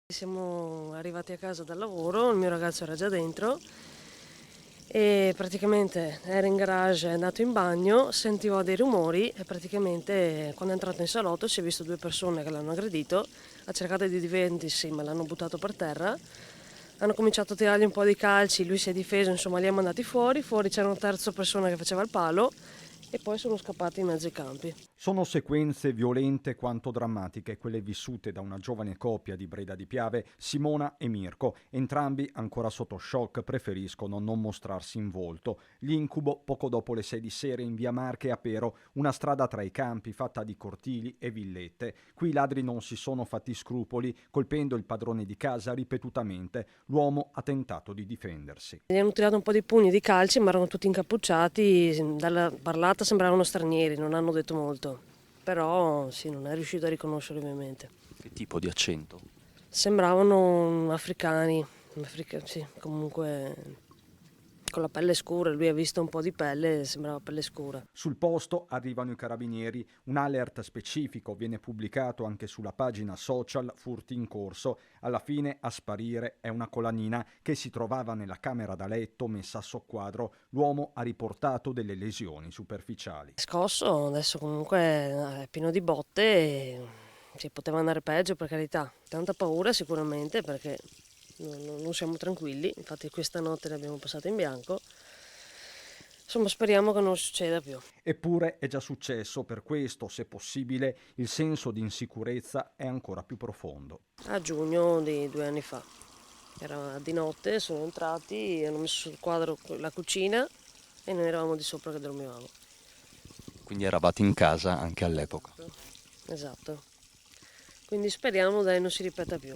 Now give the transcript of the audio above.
Siamo arrivati a casa dal lavoro, il mio ragazzo era già dentro e praticamente era in garage, è andato in bagno, sentiva dei rumori e praticamente quando è entrato in salotto si è visto due persone che l'hanno aggredito, ha cercato di difendersi ma l'hanno buttato per terra, hanno cominciato a tirargli un po' di calci, lui si è difeso, insomma li ha mandati fuori c'era una terza persona che faceva il palo e poi sono scappati in mezzo ai campi. Sono sequenze violente quanto drammatiche quelle vissute da una giovane coppia di Breda di Piave, Simona e Mirko. Entrambi, ancora sotto shock, preferiscono non mostrarsi in volto. L'incubo poco dopo le 6 di sera in via Marche a Pero, una strada tra i campi fatta di cortili e villette. Qui i ladri non si sono fatti scrupoli, colpendo il padrone di casa ripetutamente. L'uomo ha tentato di difendersi. Gli hanno tirato un po' di pugni di calci, ma erano tutti incappucciati, dalla parlata sembravano stranieri, non hanno detto molto, però sì, non è riuscito a riconoscerli ovviamente. Che tipo di accento? Sembravano africani, sì, comunque con la pelle scura, lui ha visto un po' di pelle, sembrava pelle scura. Sul posto arrivano i carabinieri, un alert specifico viene pubblicato anche sulla pagina social Furti in corso. Alla fine a sparire è una colanina che si trovava nella camera da letto messa a soqquadro. L'uomo ha riportato delle lesioni superficiali. Scosso, adesso comunque è pieno di botte e sì, poteva andare peggio per carità. Tanta paura sicuramente perché non siamo tranquilli, infatti questa notte l'abbiamo passata in bianco. Insomma, speriamo che non succeda più. Eppure è già successo, per questo, se possibile, il senso di insicurezza è ancora più profondo. A giugno di 2 anni fa. Era di notte, sono entrati, hanno messo sul quadro la cucina e noi eravamo di sopra che dormivamo. Quindi eravate in casa anche all'epoca. Esatto. Quindi speriamo dai non si ripeta più.